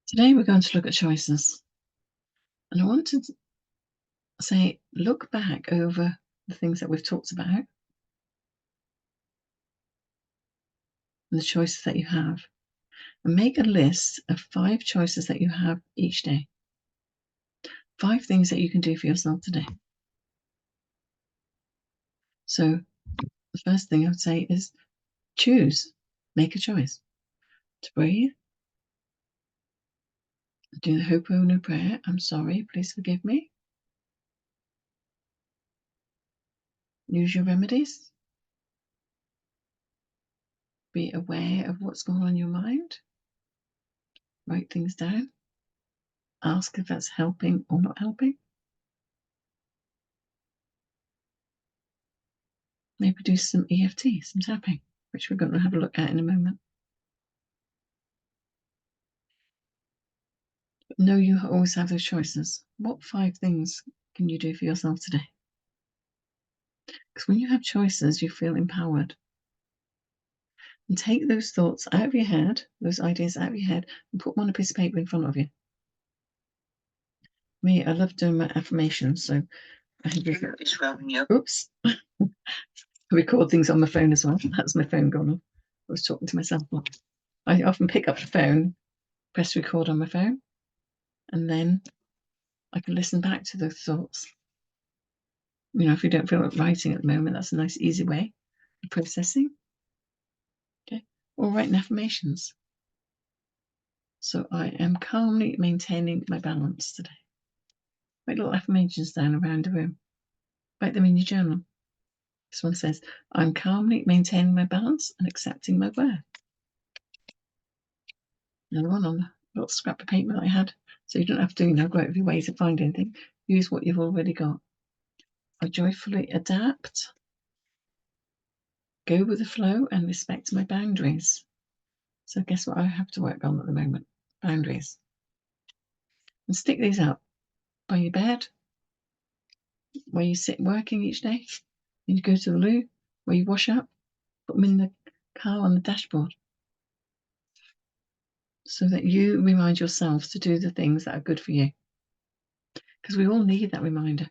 Today we're going to look at choices, and I want to say look back over the things that we've talked about and the choices that you have, and make a list of 5 choices that you have each day. 5 things that you can do for yourself today. So the first thing I would say is choose, make a choice to breathe, do the Ho'oponopono prayer. I'm sorry, please forgive me. Use your remedies. Be aware of what's going on in your mind. Write things down. Ask if that's helping or not helping. Maybe do some EFT, some tapping, which we're going to have a look at in a moment. But know you always have those choices. What 5 things can you do for yourself today? Because when you have choices, you feel empowered. And take those thoughts out of your head, those ideas out of your head, and put them on a piece of paper in front of you. Me, I love doing my affirmations, so I have oops. I record things on my phone as well. That's my phone gone off. I was talking to myself. I often pick up the phone, press record on my phone, and then I can listen back to those thoughts. You know, if you don't feel like writing at the moment, that's a nice, easy way of processing. Okay, or writing affirmations. So I am calmly maintaining my balance today. Write little affirmations down around the room. Write them in your journal. This one says, I'm calmly maintaining my balance and accepting my worth. Another one on a little scrap of paper that I had. So you don't have to, go out of your way to find anything. Use what you've already got. I joyfully adapt, go with the flow, and respect my boundaries. So guess what I have to work on at the moment? Boundaries. And stick these up by your bed, where you sit working each day. When you go to the loo, where you wash up, put them in the car on the dashboard, so that you remind yourself to do the things that are good for you. Because we all need that reminder.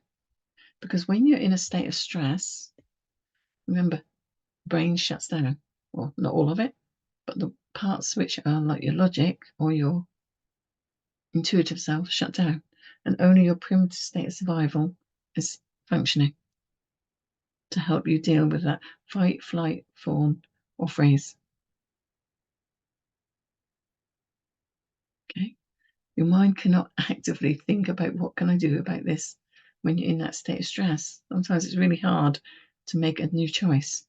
Because when you're in a state of stress, remember, the brain shuts down. Well, not all of it, but the parts which are like your logic or your intuitive self shut down, and only your primitive state of survival is functioning to help you deal with that fight, flight, fawn, or freeze. Okay? Your mind cannot actively think about what can I do about this when you're in that state of stress. Sometimes it's really hard to make a new choice.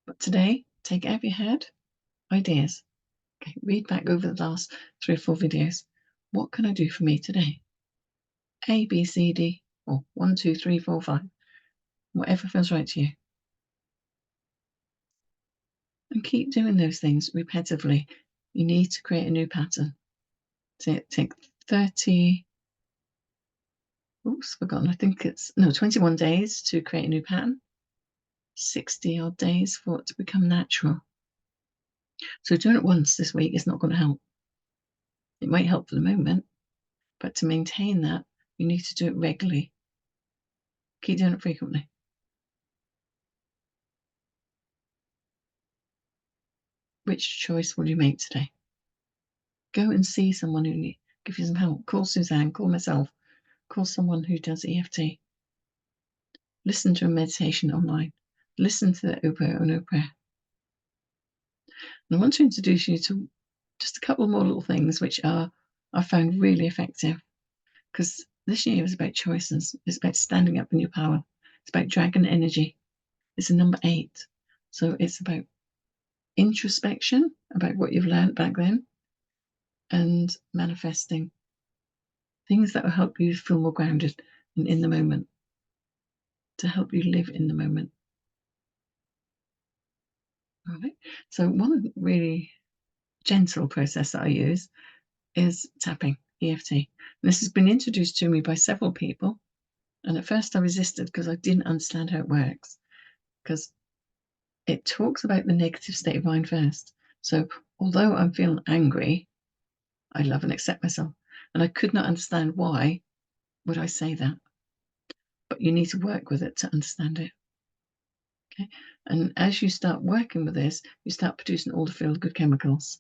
But today, take out of your head ideas. Okay, read back over the last 3 or 4 videos. What can I do for me today? A, B, C, D, or 1, 2, 3, 4, 5. Whatever feels right to you. And keep doing those things repetitively. You need to create a new pattern. So take 30, oops, forgotten. I think it's, 21 days to create a new pattern. 60 odd days for it to become natural. So doing it once this week is not going to help. It might help for the moment, but to maintain that, you need to do it regularly. Keep doing it frequently. Which choice will you make today? Go and see someone who can give you some help. Call Suzanne, call myself, call someone who does EFT. Listen to a meditation online. Listen to the Ho'oponopono prayer. And I want to introduce you to just a couple more little things which I found really effective, because this year is about choices. It's about standing up in your power. It's about dragon energy. It's a number 8. So it's about introspection, about what you've learned back then, and manifesting things that will help you feel more grounded and in the moment, to help you live in the moment. All right. So one really gentle process that I use is tapping, EFT. And this has been introduced to me by several people. And at first I resisted because I didn't understand how it works, because it talks about the negative state of mind first. So although I'm feeling angry, I love and accept myself. And I could not understand why would I say that. But you need to work with it to understand it. Okay. And as you start working with this, you start producing all the feel-good chemicals.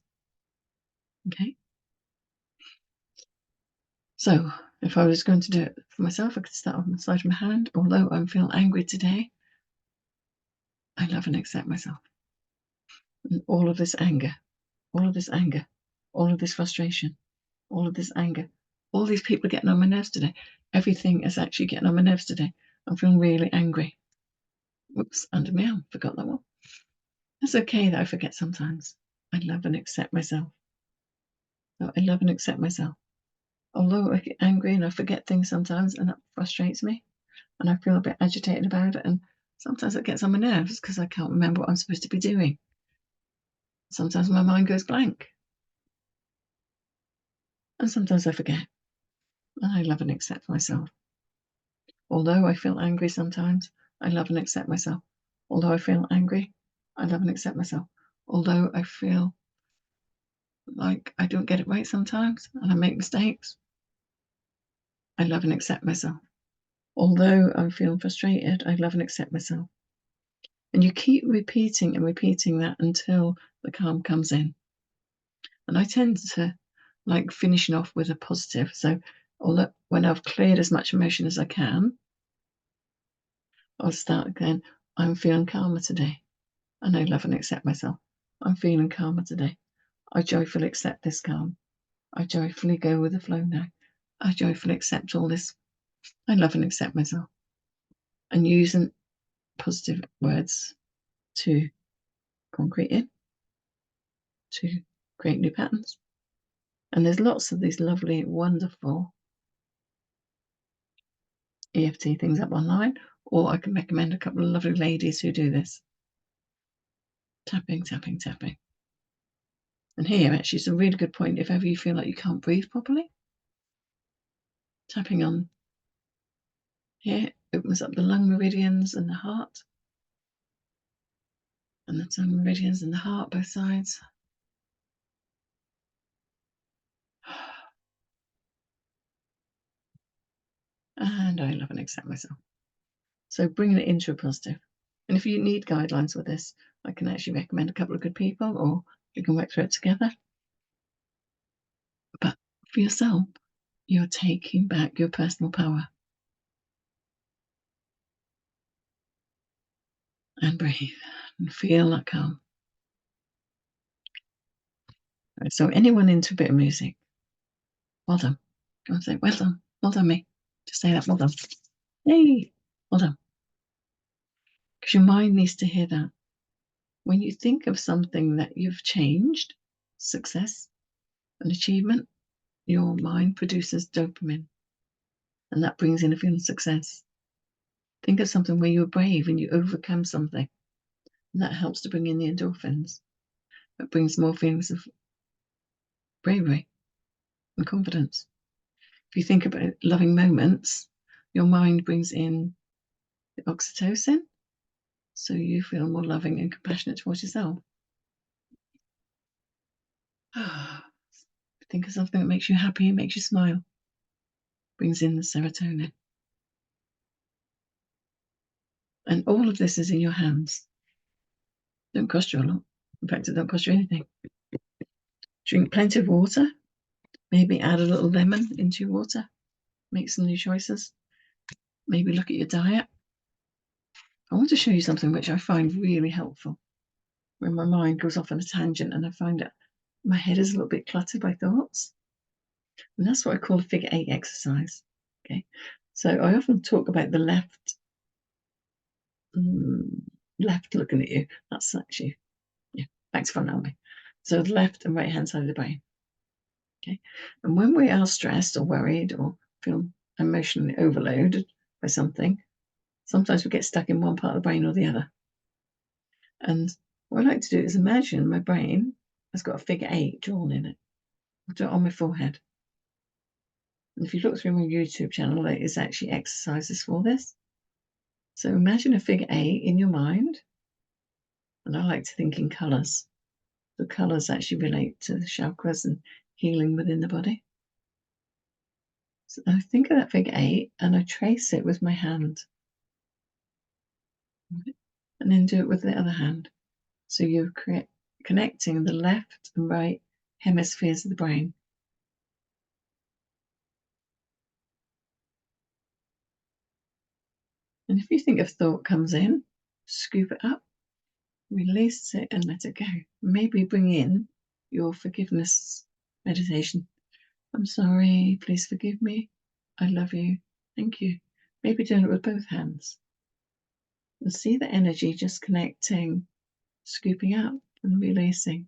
Okay. So if I was going to do it for myself, I could start on the side of my hand. Although I'm feeling angry today, I love and accept myself. And all of this anger, all of this anger, all of this frustration, all of this anger, all these people are getting on my nerves today. Everything is actually getting on my nerves today. I'm feeling really angry. Whoops, under my arm. Forgot that one. It's okay that I forget sometimes. I love and accept myself. So I love and accept myself. Although I get angry and I forget things sometimes, and that frustrates me, and I feel a bit agitated about it, and sometimes it gets on my nerves because I can't remember what I'm supposed to be doing. Sometimes my mind goes blank, and sometimes I forget. And I love and accept myself. Although I feel angry sometimes, I love and accept myself. Although I feel angry, I love and accept myself. Although I feel like I don't get it right sometimes and I make mistakes, I love and accept myself. Although I'm feeling frustrated, I love and accept myself. And you keep repeating and repeating that until the calm comes in. And I tend to like finishing off with a positive. So although when I've cleared as much emotion as I can, I'll start again. I'm feeling calmer today. And I love and accept myself. I'm feeling calmer today. I joyfully accept this calm. I joyfully go with the flow now. I joyfully accept all this. I love and accept myself. And using positive words to concrete in, to create new patterns. And there's lots of these lovely, wonderful EFT things up online, or I can recommend a couple of lovely ladies who do this. Tapping, tapping, tapping. And here actually is a really good point if ever you feel like you can't breathe properly. Tapping on here opens up the lung meridians and the heart. And the tongue meridians and the heart, both sides. And I love and accept myself. So bringing it into a positive. And if you need guidelines with this, I can actually recommend a couple of good people, or you can work through it together. But for yourself, you're taking back your personal power. And breathe and feel that calm. Right, so anyone into a bit of music, well done. Go and say, well done me. Just say that, well done. Hey, well done. Because your mind needs to hear that. When you think of something that you've changed, success, an achievement, your mind produces dopamine, and that brings in a feeling of success. Think of something where you were brave and you overcome something, and that helps to bring in the endorphins. It brings more feelings of bravery and confidence. If you think about loving moments, your mind brings in the oxytocin, so you feel more loving and compassionate towards yourself. Think of something that makes you happy and makes you smile. Brings in the serotonin. And all of this is in your hands. Don't cost you a lot. In fact, it don't cost you anything. Drink plenty of water. Maybe add a little lemon into your water. Make some new choices. Maybe look at your diet. I want to show you something which I find really helpful when my mind goes off on a tangent and I find that my head is a little bit cluttered by thoughts. And that's what I call a figure 8 exercise. Okay. So I often talk about the left looking at you. That's actually, yeah, thanks for allowing me. So the left and right hand side of the brain. Okay. And when we are stressed or worried or feel emotionally overloaded by something, sometimes we get stuck in one part of the brain or the other. And what I like to do is imagine my brain has got a figure 8 drawn in it. I'll do it on my forehead. And if you look through my YouTube channel, there is actually exercises for this. So imagine a figure 8 in your mind. And I like to think in colours. The colours actually relate to the chakras and healing within the body. So I think of that figure 8 and I trace it with my hand. And then do it with the other hand. So you're connecting the left and right hemispheres of the brain. And if you think a thought comes in, scoop it up, release it and let it go. Maybe bring in your forgiveness meditation. I'm sorry, please forgive me. I love you. Thank you. Maybe doing it with both hands. And see the energy just connecting, scooping up and releasing.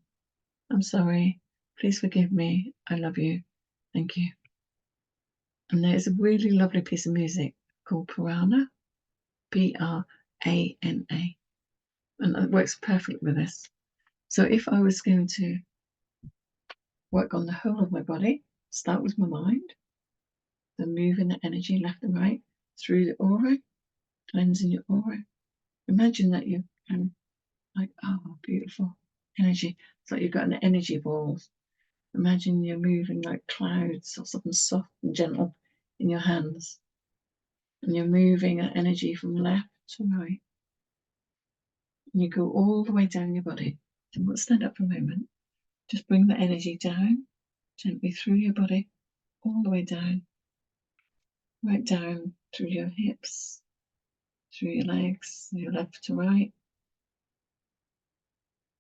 I'm sorry. Please forgive me. I love you. Thank you. And there's a really lovely piece of music called Prana, Prana. And it works perfectly with this. So if I was going to work on the whole of my body, start with my mind, then moving the energy left and right through the aura, cleansing your aura. Imagine that you can, like, oh, beautiful energy. It's like you've got an energy ball. Imagine you're moving like clouds or something soft and gentle in your hands. And you're moving that energy from left to right. And you go all the way down your body. So we'll stand up for a moment. Just bring the energy down, gently through your body, all the way down, right down through your hips, through your legs, your left to right,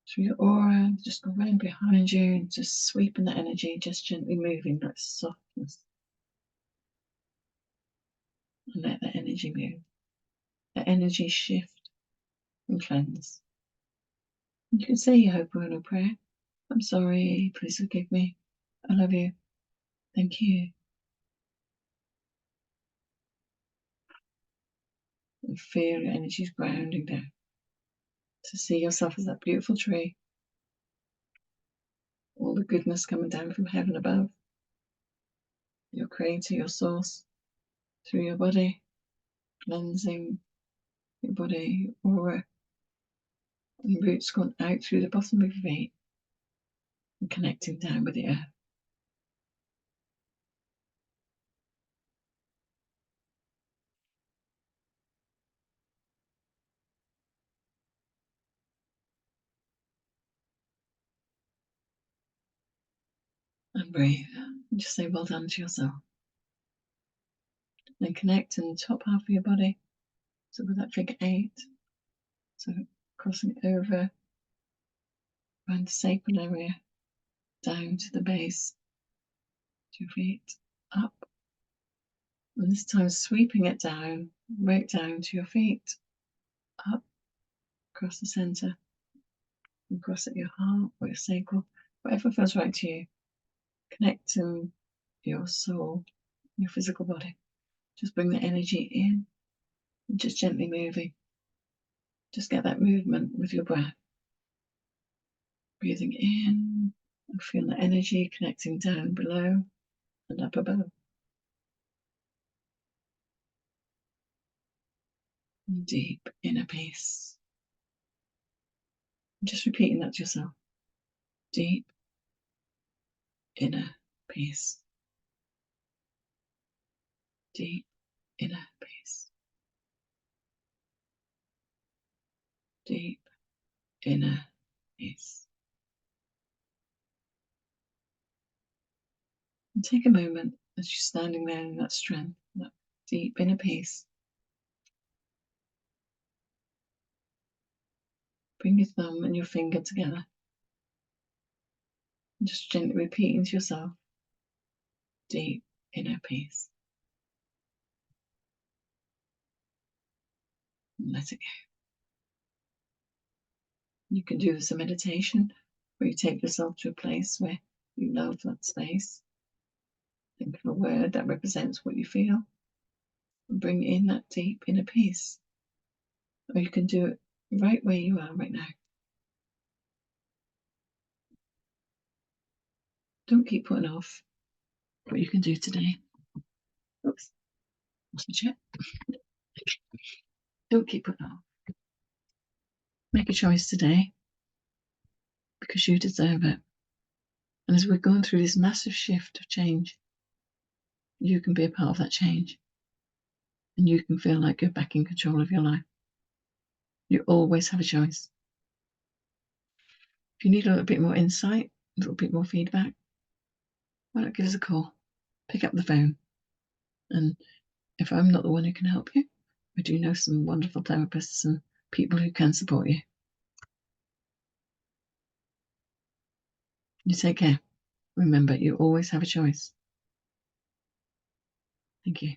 through your aura, just go right behind you and just sweeping the energy, just gently moving that softness. And let the energy move. The energy shift and cleanse. You can say your Ho'oponopono prayer. I'm sorry, please forgive me. I love you. Thank you. And feel your energies grounding down. To see yourself as that beautiful tree. All the goodness coming down from heaven above. Your creator, your source, through your body, cleansing your body, your aura, and roots going out through the bottom of your feet and connecting down with the earth. And breathe. And just say well done to yourself. Then connect in the top half of your body. So with that figure 8. So crossing over around the sacral area, down to the base, to your feet, up. And this time sweeping it down, right down to your feet, up, across the center, and across at your heart or your sacral, whatever feels right to you. Connect to your soul, your physical body. Just bring the energy in and just gently moving. Just get that movement with your breath. Breathing in and feel the energy connecting down below and up above. And deep inner peace. And just repeating that to yourself. Deep inner peace. Deep inner peace. Deep inner peace. And take a moment as you're standing there in that strength, that deep inner peace. Bring your thumb and your finger together. And just gently repeating to yourself, deep inner peace. And let it go. You can do this a meditation where you take yourself to a place where you love that space. Think of a word that represents what you feel and bring in that deep inner peace. Or you can do it right where you are right now. Don't keep putting off what you can do today. Oops, lost my chair. Don't keep putting off. Make a choice today because you deserve it. And as we're going through this massive shift of change, you can be a part of that change. And you can feel like you're back in control of your life. You always have a choice. If you need a little bit more insight, a little bit more feedback, why not give us a call? Pick up the phone. And if I'm not the one who can help you, I do know some wonderful therapists and people who can support you. You take care. Remember, you always have a choice. Thank you.